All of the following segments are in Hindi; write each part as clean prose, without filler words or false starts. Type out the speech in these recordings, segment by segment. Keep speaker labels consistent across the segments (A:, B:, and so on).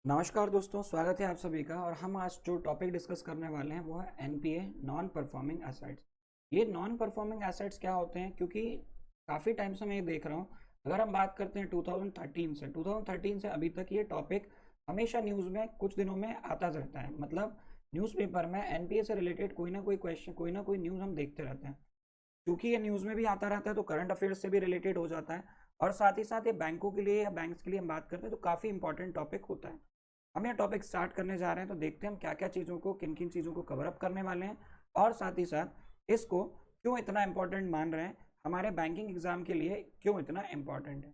A: नमस्कार दोस्तों, स्वागत है आप सभी का। और हम आज जो टॉपिक डिस्कस करने वाले हैं वो है एनपीए, नॉन परफॉर्मिंग एसेट्स। ये नॉन परफॉर्मिंग एसेट्स क्या होते हैं, क्योंकि काफ़ी टाइम से मैं ये देख रहा हूँ। अगर हम बात करते हैं 2013 से अभी तक ये टॉपिक हमेशा न्यूज़ में कुछ दिनों में आता रहता है। मतलब न्यूज़पेपर में एनपीए से रिलेटेड कोई ना कोई क्वेश्चन, कोई ना कोई न्यूज़ हम देखते रहते हैं। क्योंकि ये न्यूज़ में भी आता रहता है तो करंट अफेयर्स से भी रिलेटेड हो जाता है। और साथ ही साथ ये बैंकों के लिए या बैंक्स के लिए हम बात करते हैं तो काफ़ी इंपॉर्टेंट टॉपिक होता है। हम ये टॉपिक स्टार्ट करने जा रहे हैं तो देखते हैं हम क्या क्या चीज़ों को, किन किन चीज़ों को कवर अप करने वाले हैं। और साथ ही साथ इसको क्यों इतना इंपॉर्टेंट मान रहे हैं, हमारे बैंकिंग एग्जाम के लिए क्यों इतना इंपॉर्टेंट है।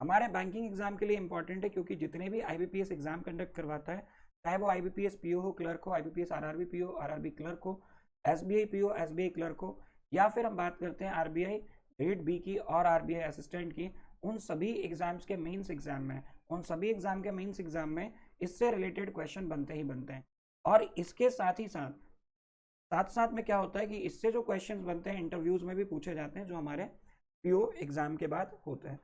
A: हमारे बैंकिंग एग्जाम के लिए इंपॉर्टेंट है क्योंकि जितने भी आईबीपीएस एग्जाम कंडक्ट करवाता है, चाहे वो आईबीपीएस पीओ हो, क्लर्क हो, IBPS RRB PO, RRB clerk हो, एसबीआई पीओ, एसबीआई क्लर्क हो, या फिर हम बात करते हैं आरबीआई रीड बी की और आरबीआई असिस्टेंट की, उन सभी एग्जाम्स के मेंस एग्जाम में, उन सभी एग्जाम के मेंस एग्जाम में इससे रिलेटेड क्वेश्चन बनते ही बनते हैं। और इसके साथ ही साथ साथ साथ में क्या होता है कि इससे जो क्वेश्चंस बनते हैं इंटरव्यूज में भी पूछे जाते हैं, जो हमारे पीओ एग्जाम के बाद होते हैं।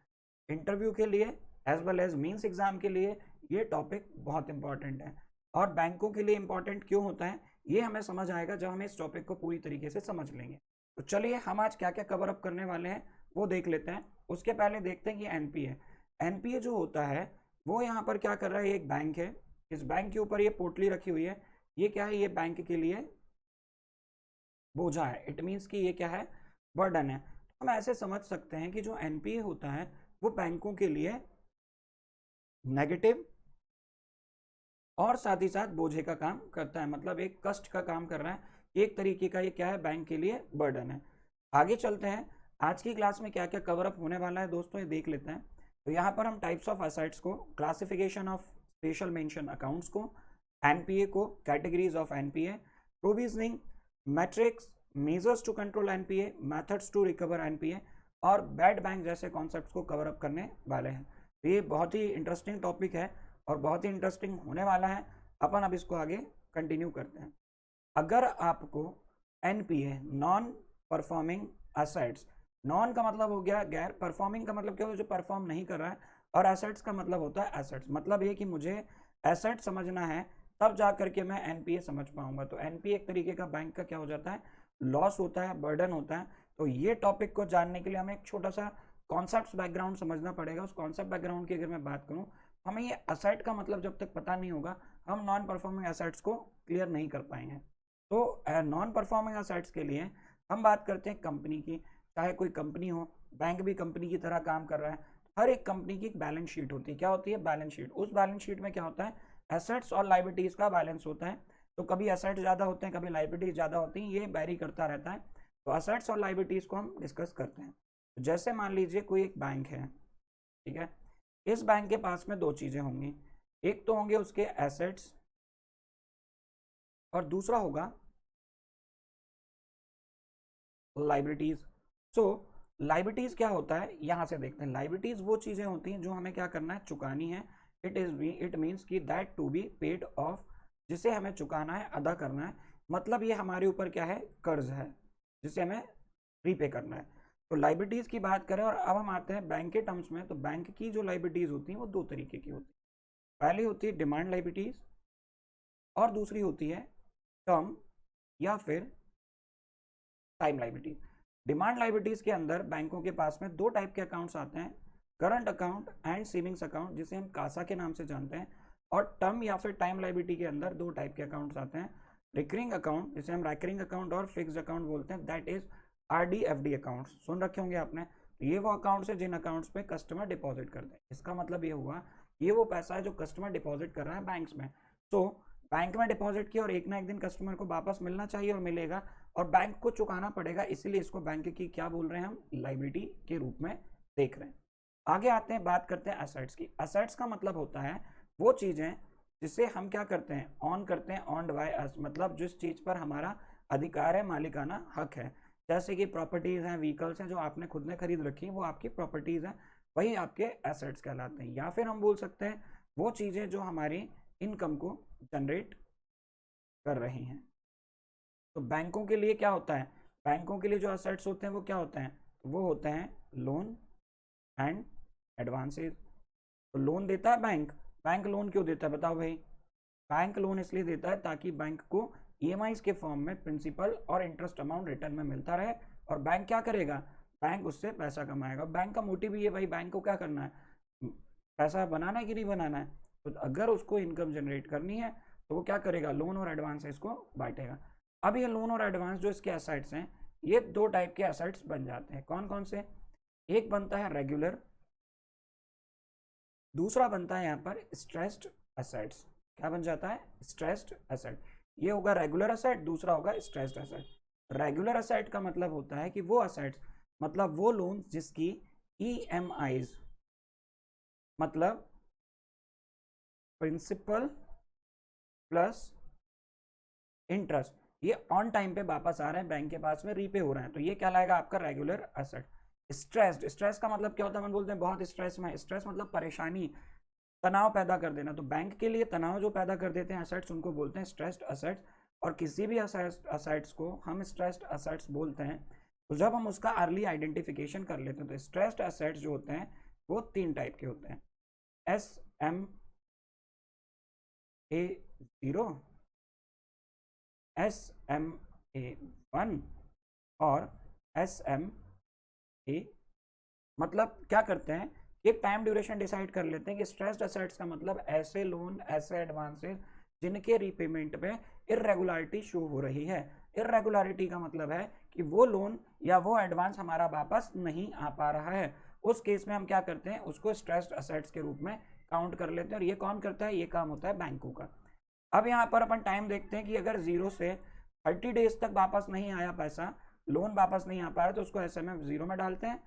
A: इंटरव्यू के लिए as well as means exam के लिए ये टॉपिक बहुत इंपॉर्टेंट है। और बैंकों के लिए इंपॉर्टेंट क्यों होता है ये हमें समझ आएगा जब हम इस टॉपिक को पूरी तरीके से समझ लेंगे। तो चलिए हम आज क्या क्या कवर अप करने वाले हैं वो देख लेते हैं। उसके पहले देखते हैं कि एनपीए एनपीए जो होता है वो यहाँ पर क्या कर रहा है। ये एक बैंक है, इस बैंक के ऊपर ये पोटली रखी हुई है। ये क्या है, ये बैंक के लिए बोझा है। इट मीन्स कि ये क्या है, बर्डन है। तो हम ऐसे समझ सकते हैं कि जो एनपीए होता है वो बैंकों के लिए नेगेटिव और साथ ही साथ बोझे का काम करता है, मतलब एक कष्ट का काम कर रहा है। एक तरीके का ये क्या है, बैंक के लिए बर्डन है। आगे चलते हैं, आज की क्लास में क्या क्या कवर अप होने वाला है दोस्तों, ये देख लेते हैं। तो यहाँ पर हम टाइप्स ऑफ असेट्स को, classification of special mention accounts को, एनपीए को, categories of NPA, provisioning, matrix, measures to control NPA, methods to recover NPA और बैड बैंक जैसे कॉन्सेप्ट्स को कवर अप करने वाले हैं। तो ये बहुत ही इंटरेस्टिंग टॉपिक है और बहुत ही इंटरेस्टिंग होने वाला है। अपन अब इसको आगे कंटिन्यू करते हैं। अगर आपको NPA, non performing assets, non का मतलब हो गया गैर, परफॉर्मिंग का मतलब क्या होता है, जो परफॉर्म नहीं कर रहा है, और एसेट्स का मतलब होता है एसेट्स, मतलब ये कि मुझे एसेट समझना है तब जा करके मैं एनपीए समझ पाऊंगा। तो एनपीए एक तरीके का बैंक का क्या हो जाता है, लॉस होता है, बर्डन होता है। तो ये टॉपिक को जानने के लिए हमें एक छोटा सा कॉन्सेप्ट बैकग्राउंड समझना पड़ेगा। उस कॉन्सेप्ट बैकग्राउंड की अगर मैं बात करूँ, हमें ये असेट का मतलब जब तक पता नहीं होगा हम नॉन परफॉर्मिंग एसेट्स को क्लियर नहीं कर पाएंगे। तो नॉन परफॉर्मिंग एसेट्स के लिए हम बात करते हैं कंपनी की। चाहे कोई कंपनी हो, बैंक भी कंपनी की तरह काम कर रहा है। हर एक कंपनी की एक बैलेंस शीट होती है। क्या होती है, बैलेंस शीट। उस बैलेंस शीट में क्या होता है, एसेट्स और लाइबिलिटीज का बैलेंस होता है। तो कभी एसेट्स ज़्यादा होते हैं, कभी लाइबिलिटीज ज़्यादा होती हैं, ये वेरी करता रहता है। तो एसेट्स और लाइबिलिटीज को हम डिस्कस करते हैं। तो जैसे मान लीजिए कोई एक बैंक है, ठीक है। इस बैंक के पास में दो चीज़ें होंगी, एक तो होंगे उसके एसेट्स और दूसरा होगा लाइबिलिटीज। सो लाइबिलिटीज क्या होता है, यहां से देखते हैं। लाइबिलिटीज वो चीजें होती हैं जो हमें क्या करना है, चुकानी है। इट मीन्स की that to be paid off, जिसे हमें चुकाना है, अदा करना है। मतलब ये हमारे ऊपर क्या है, कर्ज है जिसे हमें रीपे करना है। तो लाइबिलिटीज की बात करें और अब हम आते हैं बैंक के टर्म्स में। तो बैंक की जो लाइबिलिटीज होती हैं वो दो तरीके की होती है। पहली होती है डिमांड लाइबिलिटीज और दूसरी होती है टर्म या फिर टाइम लाइबिलिटीज। डिमांड लाइबिलिटीज के अंदर बैंकों के पास में दो टाइप के अकाउंट्स आते हैं, current account and savings account, जिसे हम कासा के नाम से जानते हैं। और टर्म या फिर टाइम लाइबिलिटी के अंदर दो टाइप के अकाउंट्स आते हैं, रिकरिंग अकाउंट जिसे हम रैकरिंग अकाउंट और फिक्स अकाउंट बोलते हैं, that is RD FD accounts. सुन रखे होंगे आपने। तो ये वो अकाउंट्स है जिन अकाउंट्स पे कस्टमर डिपॉजिट करते हैं। इसका मतलब ये हुआ, ये वो पैसा है जो कस्टमर डिपॉजिट कर रहा है बैंक्स में। तो बैंक में डिपॉजिट किया और एक ना एक दिन कस्टमर को वापस मिलना चाहिए और मिलेगा, और बैंक को चुकाना पड़ेगा, इसीलिए इसको बैंक की क्या बोल रहे हैं, हम लाइबिलिटी के रूप में देख रहे हैं। आगे आते हैं, बात करते हैं एसेट्स की। एसेट्स का मतलब होता है वो चीजें जिसे हम क्या करते हैं, ऑन करते हैं, ऑन्ड बाय अस, मतलब जिस चीज पर हमारा अधिकार है, मालिकाना हक है। जैसे कि प्रॉपर्टीज हैं, व्हीकल्स हैं जो आपने खुद ने खरीद रखी है, वो आपकी प्रॉपर्टीज हैं, वही आपके एसेट्स कहलाते हैं। या फिर हम बोल सकते हैं वो चीजें जो हमारी इनकम को जनरेट कर रही हैं। तो बैंकों के लिए क्या होता है, बैंकों के लिए जो असेट्स होते हैं वो क्या होते हैं, वो होते हैं लोन एंड एडवांसेस। तो लोन देता है बैंक बैंक लोन क्यों देता है बताओ भाई? बैंक लोन इसलिए देता है ताकि बैंक को ईएमआईज के फॉर्म में प्रिंसिपल और इंटरेस्ट अमाउंट रिटर्न में मिलता रहे, और बैंक क्या करेगा, बैंक उससे पैसा कमाएगा। बैंक का मोटिव भी है भाई, बैंक को क्या करना है, पैसा बनाना है कि नहीं बनाना है। तो अगर उसको इनकम जनरेट करनी है तो वो क्या करेगा, लोन और एडवांस इसको बांटेगा। अब ये लोन और एडवांस जो इसके एसेट्स हैं, ये दो टाइप के एसेट्स बन जाते हैं। कौन कौन से? एक बनता है रेगुलर, दूसरा बनता है यहाँ पर स्ट्रेस्ड एसेट्स। क्या बन जाता है? Stressed asset. ये होगा रेगुलर एसेट, दूसरा होगा स्ट्रेस्ड एसेट। रेगुलर एसेट का मतलब होता है कि वो एसेट्स, मतलब वो लोन जिसकी ईएमआईज, मतलब प्रिंसिपल प्लस इंटरेस्ट, ये ऑन टाइम पे वापस आ रहे हैं बैंक के पास में, रीपे हो रहे हैं, तो ये क्या लाएगा आपका रेगुलर एसेट। स्ट्रेस्ड, स्ट्रेस का मतलब क्या होता है, हम बोलते हैं बहुत स्ट्रेस में, स्ट्रेस मतलब परेशानी, तनाव पैदा कर देना। तो बैंक के लिए तनाव जो पैदा कर देते हैं एसेट्स, उनको बोलते हैं स्ट्रेस्ड एसेट्स। और किसी भी एसेट्स को हम स्ट्रेस्ड एसेट्स बोलते हैं। तो जब हम उसका अर्ली आइडेंटिफिकेशन कर लेते हैं, तो स्ट्रेस्ड एसेट्स जो होते हैं वो तीन टाइप के होते हैं, SMA0, SMA1 और SMA। मतलब क्या करते हैं, एक टाइम ड्यूरेशन डिसाइड कर लेते हैं कि स्ट्रेस्ड एसेट्स का मतलब ऐसे लोन, ऐसे एडवांसेस जिनके रीपेमेंट में इरेगुलरिटी शो हो रही है। इरेगुलरिटी का मतलब है कि वो लोन या वो एडवांस हमारा वापस नहीं आ पा रहा है। उस केस में हम क्या करते हैं, उसको स्ट्रेस्ड एसेट्स के रूप में काउंट कर लेते हैं। और ये कौन करता है? ये काम होता है बैंकों का। अब यहाँ पर अपन टाइम देखते हैं कि अगर 0 से 30 डेज तक वापस नहीं आया पैसा, लोन वापस नहीं आ पा रहा, तो उसको SMA0 में डालते हैं।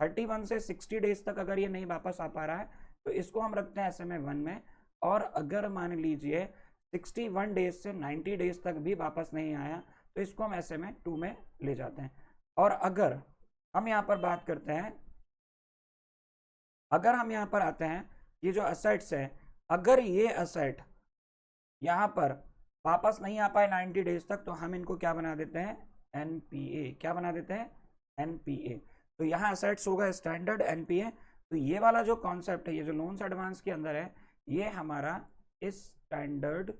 A: 31 से 60 डेज तक अगर ये नहीं वापस आ पा रहा है तो इसको हम रखते हैं SMA1 में। और अगर मान लीजिए 61 डेज से 90 डेज तक भी वापस नहीं आया तो इसको हम SMA2 में ले जाते हैं। और अगर हम यहाँ पर बात करते हैं, अगर हम यहाँ पर आते हैं, ये जो असेट्स है, अगर ये असेट यहाँ पर वापस नहीं आ पाए 90 डेज तक, तो हम इनको क्या बना देते हैं, NPA। क्या बना देते हैं? NPA। तो यहाँ असेट्स होगा स्टैंडर्ड NPA। तो ये वाला जो कॉन्सेप्ट है, ये जो लोन्स एडवांस के अंदर है, ये हमारा स्टैंडर्ड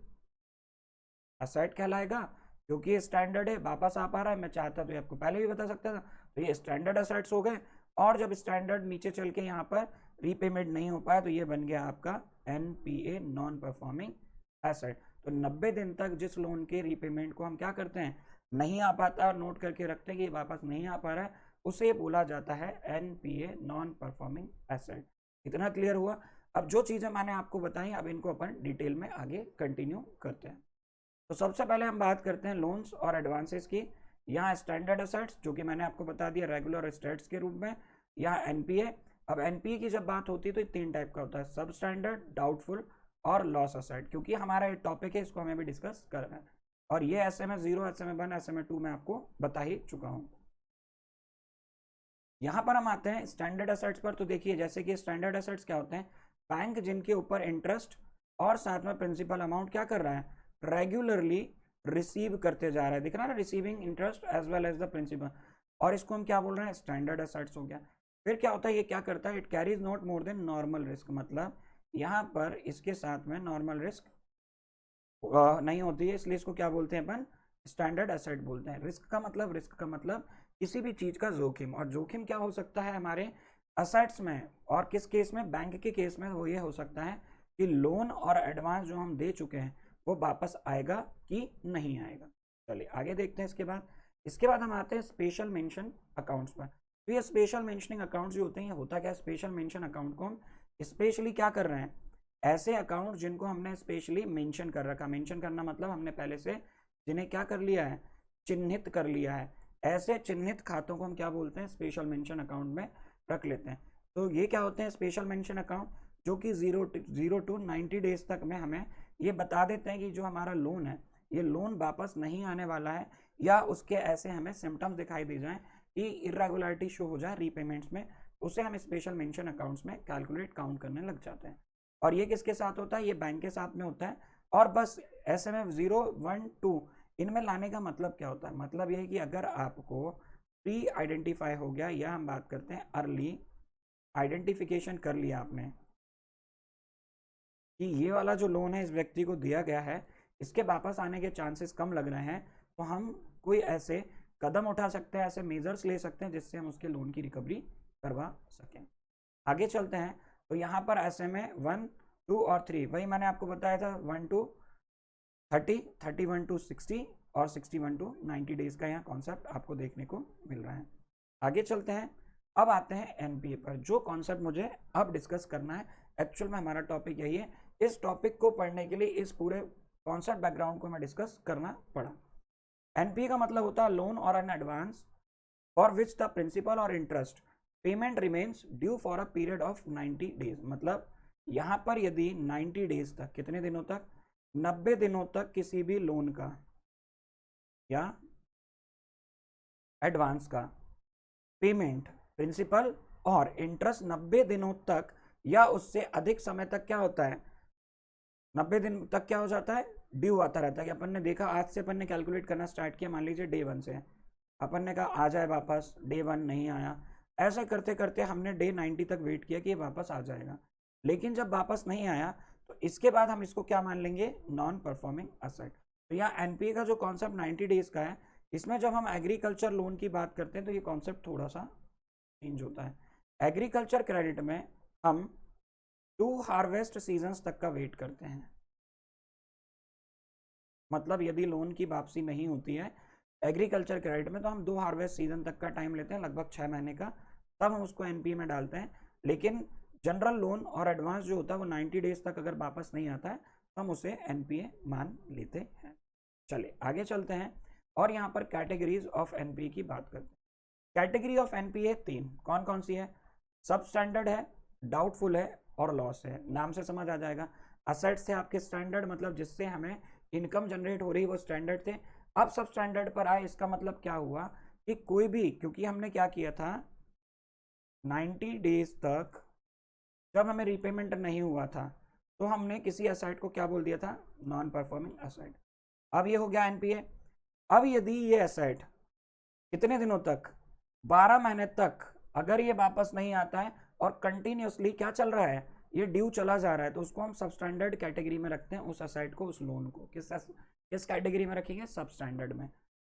A: असेट कहलाएगा, क्योंकि ये स्टैंडर्ड है, वापस आ पा रहा है। मैं चाहता तो ये आपको पहले भी बता सकता था। तो ये स्टैंडर्ड असेट्स हो गए। और जब स्टैंडर्ड नीचे चल के यहाँ पर रीपेमेंट नहीं हो पाया, तो ये बन गया आपका NPA, नॉन परफॉर्मिंग एसेट। तो 90 दिन तक जिस लोन के रीपेमेंट को हम क्या करते हैं, नहीं आ पाता, और नोट करके रखते हैं कि वापस नहीं आ पा रहा है, उसे बोला जाता है NPA, नॉन परफॉर्मिंग एसेट। इतना क्लियर हुआ? अब जो चीज़ें मैंने आपको बताई, अब इनको अपन डिटेल में आगे कंटिन्यू करते हैं। तो सबसे पहले हम बात करते हैं लोन्स और एडवांसेस की। यहाँ स्टैंडर्ड असेट्स, जो कि मैंने आपको बता दिया रेगुलर एसेट्स के रूप में। यहाँ NPA। अब NPA की जब बात होती है तो तीन टाइप का होता है, सब स्टैंडर्ड, डाउटफुल और लॉस असेट। क्योंकि हमारा एक टॉपिक है, इसको हमें भी डिस्कस करना है। और ये SMA0, SMA1, SMA2 में आपको बता ही चुका हूँ। यहाँ पर हम आते हैं स्टैंडर्ड एसेट्स पर। तो देखिए, जैसे कि स्टैंडर्ड एसेट्स क्या होते हैं, बैंक जिनके ऊपर इंटरेस्ट और साथ में प्रिंसिपल अमाउंट क्या कर रहा है, रेगुलरली रिसीव करते जा रहा है। दिख रहा है ना, receiving interest as well as the principal. और इसको हम क्या बोल रहे हैं, स्टैंडर्ड एसेट्स हो गया। फिर क्या होता है, ये क्या करता है, it carries not more than normal risk. मतलब यहाँ पर इसके साथ में नॉर्मल रिस्क नहीं होती है, इसलिए इसको क्या बोलते हैं अपन, स्टैंडर्ड एसेट बोलते हैं। रिस्क का मतलब किसी भी चीज का जोखिम। और जोखिम क्या हो सकता है हमारे असेट्स में, और किस केस में, बैंक के केस में वो ये हो सकता है कि लोन और एडवांस जो हम दे चुके हैं वो वापस आएगा कि नहीं आएगा। चलिए आगे देखते हैं। इसके बाद हम आते हैं स्पेशल मेंशन अकाउंट्स पर। तो ये स्पेशल मेंशनिंग अकाउंट्स जो होते हैं, ये होता क्या है, स्पेशल मेंशन अकाउंट को हम स्पेशली क्या कर रहे हैं, ऐसे अकाउंट जिनको हमने स्पेशली मेंशन कर रखा। मेंशन करना मतलब हमने पहले से जिन्हें क्या कर लिया है, चिन्हित कर लिया है। ऐसे चिन्हित खातों को हम क्या बोलते हैं, स्पेशल मेंशन अकाउंट में रख लेते हैं। तो ये क्या होते हैं, स्पेशल मेंशन अकाउंट, जो कि 0 to 90 डेज तक में हमें ये बता देते हैं कि जो हमारा लोन है, ये लोन वापस नहीं आने वाला है, या उसके ऐसे हमें सिम्टम्स दिखाई दे जाएं कि इरेगुलरिटी शो हो जाए रीपेमेंट्स में, उसे हम स्पेशल मेंशन अकाउंट्स में कैलकुलेट काउंट करने लग जाते हैं। और ये किसके साथ होता है, ये बैंक के साथ में होता है। और बस SMA0, 1, 2 इनमें लाने का मतलब क्या होता है, मतलब यह है कि अगर आपको प्री आइडेंटिफाई हो गया, या हम बात करते हैं अर्ली आइडेंटिफिकेशन कर लिया आपने, कि ये वाला जो लोन है इस व्यक्ति को दिया गया है, इसके वापस आने के चांसेस कम लग रहे हैं, तो हम कोई ऐसे कदम उठा सकते हैं, ऐसे मेजर्स ले सकते हैं जिससे हम उसके लोन की रिकवरी करवा सकें। आगे चलते हैं। तो यहाँ पर ऐसे में 1, 2 और 3, वही मैंने आपको बताया था, 1 to 30, 31 to 60 और 61 to 90 डेज का यहाँ कॉन्सेप्ट आपको देखने को मिल रहा है। आगे चलते हैं। अब आते हैं एनपीए पर। जो कॉन्सेप्ट मुझे अब डिस्कस करना है, एक्चुअल में हमारा टॉपिक यही है, इस टॉपिक को पढ़ने के लिए इस पूरे कॉन्सेप्ट बैकग्राउंड को मैं डिस्कस करना पड़ा। एनपीए का मतलब होता है लोन और an advance for which the principal और interest payment remains due for a period of 90 days. मतलब यहाँ पर यदि 90 डेज तक, कितने दिनों तक, 90 दिनों तक किसी भी लोन का या एडवांस का पेमेंट, प्रिंसिपल और इंटरेस्ट 90 दिनों तक या उससे अधिक समय तक क्या होता है, 90 दिन तक क्या हो जाता है, ड्यू आता रहता है। कि अपन ने देखा, आज से अपन ने कैलकुलेट करना स्टार्ट किया, मान लीजिए डे 1 से अपन ने कहा आ जाए वापस, डे 1 नहीं आया, ऐसे करते करते हमने डे 90 तक वेट किया कि ये वापस आ जाएगा, लेकिन जब वापस नहीं आया तो इसके बाद हम इसको क्या मान लेंगे, नॉन परफॉर्मिंग असेट। तो यहाँ एनपीए का जो कॉन्सेप्ट 90 डेज का है, इसमें जब हम एग्रीकल्चर लोन की बात करते हैं तो ये कॉन्सेप्ट थोड़ा सा चेंज होता है। एग्रीकल्चर क्रेडिट में हम 2 हार्वेस्ट सीजन्स तक का वेट करते हैं। मतलब यदि लोन की वापसी नहीं होती है एग्रीकल्चर क्रेडिट में, तो हम 2 हार्वेस्ट सीजन तक का टाइम लेते हैं, लगभग 6 महीने का, तब हम उसको एनपीए में डालते हैं। लेकिन जनरल लोन और एडवांस जो होता है वो 90 डेज तक अगर वापस नहीं आता है तो हम उसे एनपीए मान लेते हैं। चलिए आगे चलते हैं और यहाँ पर कैटेगरीज ऑफ एनपीए की बात करते हैं। कैटेगरी ऑफ एनपीए 3 कौन कौन सी है, सब स्टैंडर्ड है, डाउटफुल है और लॉस है। नाम से समझ आ जाएगा, असेट्स थे आपके स्टैंडर्ड, मतलब जिससे हमें इनकम जनरेट हो रही वो स्टैंडर्ड थे। अब सब स्टैंडर्ड पर आए, इसका मतलब क्या हुआ कि कोई भी, क्योंकि हमने क्या किया था 90 डेज तक जब हमें रीपेमेंट नहीं हुआ था तो हमने किसी असेट को क्या बोल दिया था, नॉन परफॉर्मिंग असेट। अब ये हो गया एनपीए। अब यदि ये असेट कितने दिनों तक, 12 महीने तक अगर ये वापस नहीं आता है और कंटिन्यूसली क्या चल रहा है, ये ड्यू चला जा रहा है, तो उसको हम सब स्टैंडर्ड कैटेगरी में रखते हैं, उस असेट को, उस लोन को किस कैटेगरी में रखेंगे, सब स्टैंडर्ड में।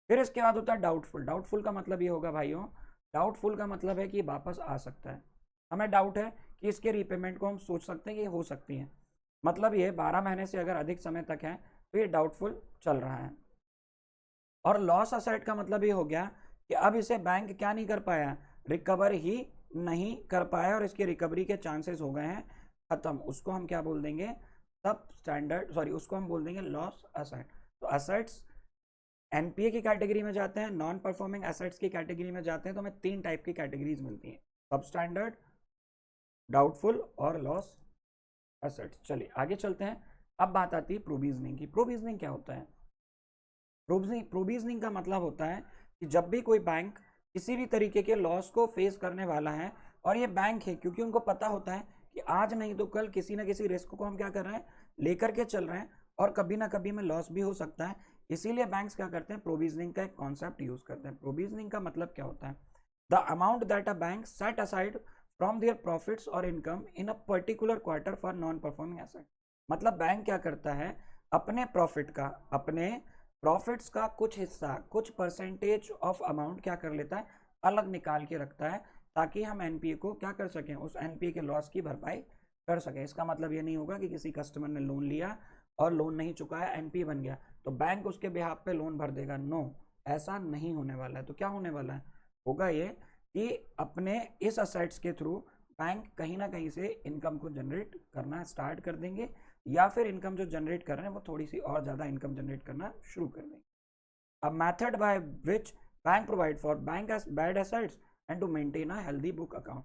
A: फिर इसके बाद होता है डाउटफुल। डाउटफुल का मतलब ये होगा भाइयों, डाउटफुल का मतलब है कि वापस आ सकता है, हमें डाउट है कि इसके रीपेमेंट को हम सोच सकते हैं कि ये हो सकती है, मतलब ये 12 महीने से अगर अधिक समय तक है तो ये डाउटफुल चल रहा है। और लॉस असेट का मतलब ये हो गया कि अब इसे बैंक क्या नहीं कर पाया, रिकवर ही नहीं कर पाया और इसकी रिकवरी के चांसेस हो गए हैं खत्म, उसको हम क्या बोल देंगे, सब स्टैंडर्ड, सॉरी उसको हम बोल देंगे लॉस असेट। तो असेट्स एनपीए की कैटेगरी में जाते हैं, नॉन परफॉर्मिंग एसेट्स की कैटेगरी में जाते हैं, तो हमें 3 टाइप की कैटेगरीज मिलती हैं, सब स्टैंडर्ड, डाउटफुल और लॉस एसेट्स। चलिए आगे चलते हैं। अब बात आती है प्रोविजनिंग की। प्रोविजनिंग क्या होता है, प्रोविजनिंग का मतलब होता है कि जब भी कोई बैंक किसी भी तरीके के लॉस को फेस करने वाला है, और ये बैंक है क्योंकि उनको पता होता है कि आज नहीं तो कल किसी ना किसी रिस्क को हम क्या कर रहे हैं, लेकर के चल रहे हैं और कभी ना कभी में लॉस भी हो सकता है, इसीलिए बैंक्स क्या करते हैं, प्रोविजनिंग का एक कॉन्सेप्ट यूज करते हैं। प्रोविजनिंग का मतलब क्या होता है, the amount that a bank set aside from their profits और income in a particular quarter for non performing asset. मतलब बैंक क्या करता है, अपने प्रॉफिट्स का कुछ हिस्सा, कुछ परसेंटेज ऑफ अमाउंट क्या कर लेता है, अलग निकाल के रखता है, ताकि हम एनपीए को क्या कर सकें, उस एनपीए के लॉस की भरपाई कर सकें। इसका मतलब ये नहीं होगा कि किसी कस्टमर ने लोन लिया और लोन नहीं चुकाया, एनपीए बन गया तो बैंक उसके बिहाफ पे लोन भर देगा, नो, ऐसा नहीं होने वाला है। तो क्या होने वाला है, होगा ये कि अपने इस असेट्स के थ्रू बैंक कहीं ना कहीं से इनकम को जनरेट करना स्टार्ट कर देंगे, या फिर इनकम जो जनरेट कर रहे हैं वो थोड़ी सी और ज़्यादा इनकम जनरेट करना शुरू कर देंगे। A method by which bank provide for bank bad assets and to maintain a healthy book account.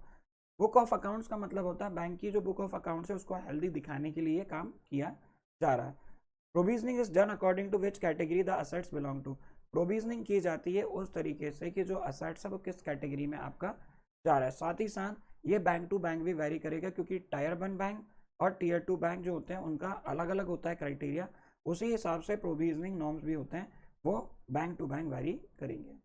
A: Book of accounts का मतलब होता है बैंक की जो बुक ऑफ अकाउंट्स है उसको हेल्दी दिखाने के लिए काम किया जा रहा है। Provisioning is done according to which category the assets belong to. Provisioning की जाती है उस तरीके से कि जो असेट्स है वो किस कैटेगरी में आपका जा रहा है। साथ ही साथ ये बैंक टू बैंक भी वेरी करेगा, क्योंकि टायर 1 बैंक और टीयर 2 बैंक जो होते हैं उनका अलग अलग होता है क्राइटेरिया, उसी हिसाब से प्रोविजनिंग नॉर्म्स भी होते हैं, वो बैंक टू बैंक वेरी करेंगे।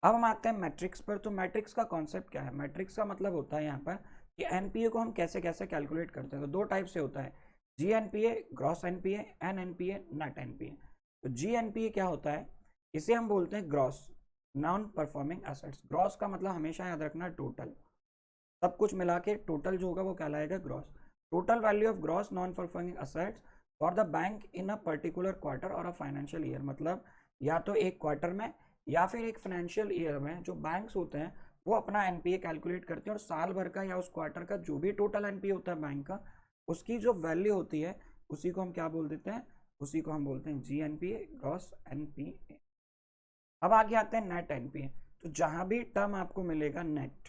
A: अब हम आते हैं मैट्रिक्स पर। तो मैट्रिक्स का कॉन्सेप्ट क्या है? मैट्रिक्स का मतलब होता है यहाँ पर कि एनपीए को हम कैसे कैसे कैलकुलेट करते हैं। तो दो टाइप से होता है, G NPA, gross NPA, N NPA, net NPA. तो जी एनपीए क्या होता है? इसे हम बोलते हैं gross non performing assets. Gross का मतलब हमेशा याद रखना टोटल, सब कुछ मिला के टोटल जो होगा वो कहलाएगा gross. Total value of gross non performing assets for the bank in a particular quarter और अ फाइनेंशियल ईयर। मतलब या तो एक क्वार्टर में या फिर एक फाइनेंशियल ईयर में जो बैंक्स होते हैं वो अपना एनपीए कैलकुलेट करते हैं, और साल भर का या उस क्वार्टर का जो भी टोटल एनपीए होता है बैंक का, उसकी जो वैल्यू होती है उसी को हम क्या बोल देते हैं? उसी को हम बोलते हैं जी एनपीए, ग्रॉस एनपीए। अब आगे आते हैं नेट एनपीए। तो जहां भी टर्म आपको मिलेगा नेट,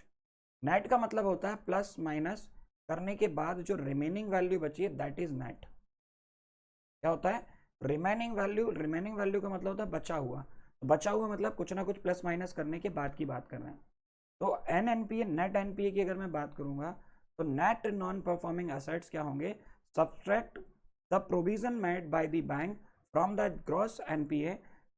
A: नेट का मतलब होता है प्लस माइनस करने के बाद जो रिमेनिंग वैल्यू बची है, दैट इज नेट। क्या होता है? Remaining value. रिमेनिंग वैल्यू का मतलब होता है बचा हुआ। तो बचा हुआ मतलब कुछ ना कुछ प्लस माइनस करने के बाद की बात कर रहे हैं। तो एन एनपीए, नेट एनपीए की अगर मैं बात करूंगा तो नेट नॉन परफॉर्मिंग एसेट्स क्या होंगे? Subtract the provision made by the bank from the gross NPA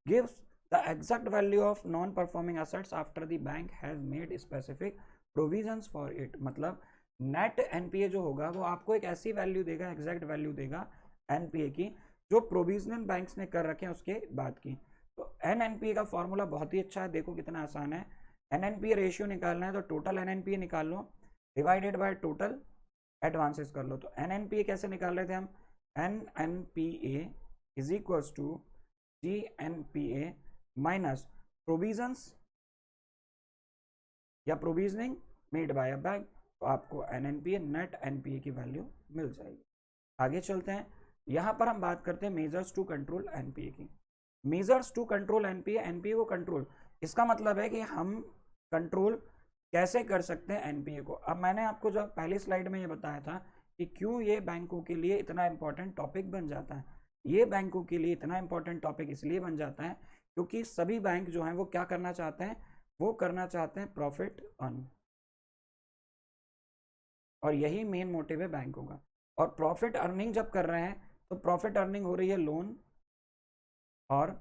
A: gives the exact value of non performing assets after the bank has made specific provisions for it. मतलब नेट एनपीए जो होगा वो आपको एक ऐसी वैल्यू देगा, एग्जैक्ट वैल्यू देगा एनपीए की, जो प्रोविजनल बैंक्स ने कर रखे हैं उसके बाद की। तो एन एनपीए का फॉर्मूला बहुत ही अच्छा है, देखो कितना आसान है। एनएनपीए रेशियो निकालना है तो टोटल एनएनपीए निकाल लो डिवाइडेड बाय टोटल एडवांसेस कर लो। तो एनएनपीए कैसे निकाल रहे थे हम? NNPA is equals to G NPA minus provisions या provisioning made by a bank. तो आपको एनएनपीए, नेट एनपीए की वैल्यू मिल जाएगी। आगे चलते हैं, यहां पर हम बात करते हैं मेजर्स टू कंट्रोल एनपीए की। Measures to control NPA, NPA को कंट्रोल, इसका मतलब है कि हम कंट्रोल कैसे कर सकते हैं एनपीए को। अब मैंने आपको जो पहली स्लाइड में ये बताया था कि क्यों ये बैंकों के लिए इतना इंपॉर्टेंट टॉपिक बन जाता है। ये बैंकों के लिए इतना इंपॉर्टेंट टॉपिक इसलिए बन जाता है क्योंकि सभी बैंक जो हैं वो क्या करना चाहते हैं? वो करना चाहते हैं प्रॉफिट अर्न, और यही मेन मोटिव है बैंकों का। और प्रॉफिट अर्निंग जब कर रहे हैं तो प्रॉफिट अर्निंग हो रही है लोन और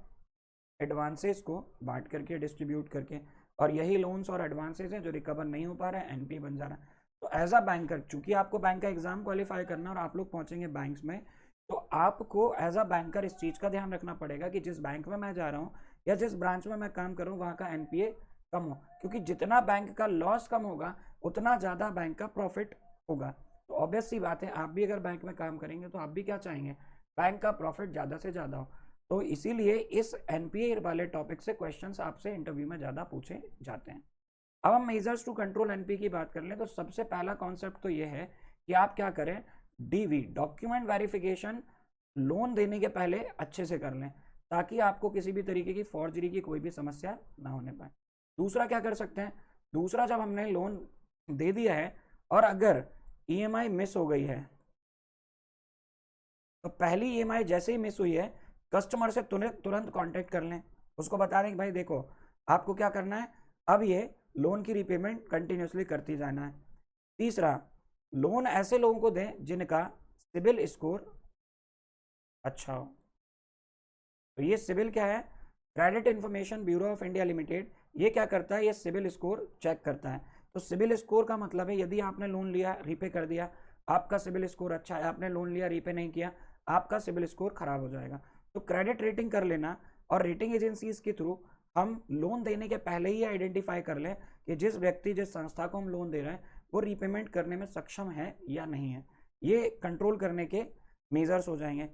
A: एडवांसेस को बांट करके, डिस्ट्रीब्यूट करके, और यही लोन्स और एडवांसेस हैं जो रिकवर नहीं हो पा रहे हैं, एनपी बन जा रहा है। तो एज अ बैंकर, चूंकि आपको बैंक का एग्जाम क्वालिफाई करना और आप लोग पहुंचेंगे बैंक्स में, तो आपको एज अ बैंकर इस चीज़ का ध्यान रखना पड़ेगा कि जिस बैंक में मैं जा रहा हूँ या जिस ब्रांच में मैं काम कर रहा हूँ वहाँ का एनपीए कम हो, क्योंकि जितना बैंक का लॉस कम होगा उतना ज़्यादा बैंक का प्रॉफिट होगा। तो ऑब्वियस सी बात है, आप भी अगर बैंक में काम करेंगे तो आप भी क्या चाहेंगे? बैंक का प्रॉफिट ज़्यादा से ज़्यादा हो। तो इसीलिए इस एनपीए वाले टॉपिक से क्वेश्चंस आपसे इंटरव्यू में ज़्यादा पूछे जाते हैं। अब हम मेजर्स टू कंट्रोल एनपीए की बात कर लें तो सबसे पहला कॉन्सेप्ट तो ये है कि आप क्या करें? डीवी, डॉक्यूमेंट वेरिफिकेशन, लोन देने के पहले अच्छे से कर लें ताकि आपको किसी भी तरीके की फॉर्जरी की कोई भी समस्या ना होने पाए। दूसरा क्या कर सकते हैं? दूसरा, जब हमने लोन दे दिया है और अगर ईएमआई मिस हो गई है तो पहली ईएमआई जैसे ही मिस हुई है कस्टमर से तुरंत तुरंत कांटेक्ट कर लें, उसको बता दें कि भाई देखो आपको क्या करना है, अब ये लोन की रीपेमेंट कंटिन्यूसली करती जाना है। तीसरा, लोन ऐसे लोगों को दें जिनका सिबिल स्कोर अच्छा हो। तो ये सिबिल क्या है? Credit information bureau of India limited, ये क्या करता है? ये सिबिल स्कोर चेक करता है। तो सिबिल स्कोर का मतलब है यदि आपने लोन लिया, रीपे कर दिया, आपका सिबिल स्कोर अच्छा है, आपने लोन लिया, रीपे नहीं किया, आपका सिबिल स्कोर खराब हो जाएगा। तो क्रेडिट रेटिंग कर लेना, और रेटिंग एजेंसीज के थ्रू हम लोन देने के पहले ही आइडेंटिफाई कर लें कि जिस व्यक्ति, जिस संस्था को हम लोन दे रहे हैं वो रीपेमेंट करने में सक्षम है या नहीं है। ये कंट्रोल करने के मेजर्स हो जाएंगे।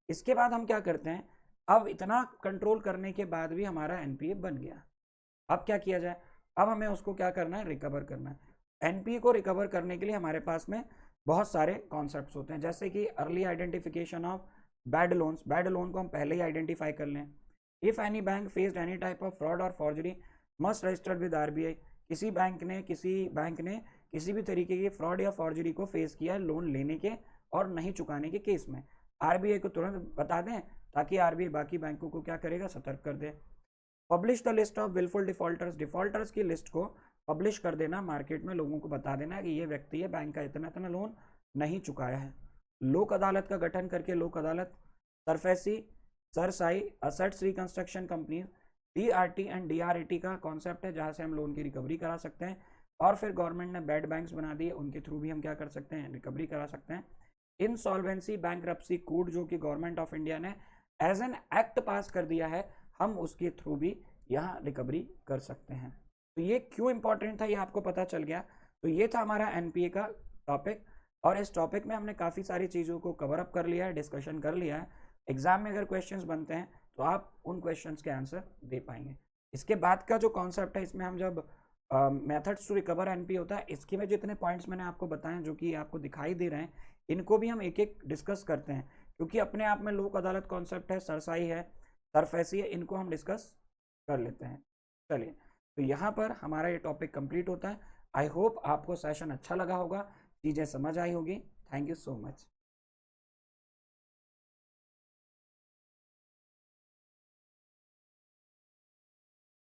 A: इसके बाद हम क्या करते हैं? अब इतना कंट्रोल करने के बाद भी हमारा एनपीए बन गया, अब क्या किया जाए? अब हमें उसको क्या करना है? रिकवर करना है। एनपीए को रिकवर करने के लिए हमारे पास में बहुत सारे कॉन्सेप्ट्स होते हैं, जैसे कि early identification of bad loans. Bad loan को हम पहले ही आइडेंटिफाई कर लें। If any bank faced any type of fraud और forgery must registered with RBI. किसी बैंक ने किसी भी तरीके की फ्रॉड या फॉर्जरी को फेस किया है लोन लेने के और नहीं चुकाने के केस में, आरबीआई को तुरंत बता दें ताकि आरबीआई बाकी बैंकों को क्या करेगा? सतर्क कर दे। Publish the list of wilful defaulters. Defaulters की लिस्ट को पब्लिश कर देना, मार्केट में लोगों को बता देना कि ये व्यक्ति है, बैंक का इतना इतना लोन नहीं चुकाया है। लोक अदालत का गठन करके लोक अदालत, SARFAESI, cerci, assets reconstruction company, DRT and DRAT का कॉन्सेप्ट है जहाँ से हम लोन की रिकवरी करा सकते हैं, और फिर गवर्नमेंट ने बेड बैंक्स बना दिए, उनके थ्रू भी हम क्या कर सकते हैं, रिकवरी करा सकते हैं। इंसॉल्वेंसी बैंकरप्सी कोड जो कि गवर्नमेंट ऑफ इंडिया ने एज एन एक्ट पास कर दिया है, हम उसके थ्रू भी यहाँ रिकवरी कर सकते हैं। तो ये क्यों इंपॉर्टेंट था ये आपको पता चल गया। तो ये था हमारा एनपीए का टॉपिक, और इस टॉपिक में हमने काफ़ी सारी चीज़ों को कवर अप कर लिया है, डिस्कशन कर लिया है। एग्जाम में अगर क्वेश्चंस बनते हैं तो आप उन क्वेश्चंस के आंसर दे पाएंगे। इसके बाद का जो कॉन्सेप्ट है, इसमें हम जब मेथड्स टू रिकवर एनपी होता है, इसके में जितने पॉइंट्स मैंने आपको बताए जो कि आपको दिखाई दे रहे हैं, इनको भी हम एक एक डिस्कस करते हैं, क्योंकि अपने आप में लोक अदालत कॉन्सेप्ट है, सरसाई है, सरफैसी है, इनको हम डिस्कस कर लेते हैं। चलिए, तो यहाँ पर हमारा ये टॉपिक कंप्लीट होता है। आई होप आपको सेशन अच्छा लगा होगा, चीज़ें समझ आई होगी। Thank you so much.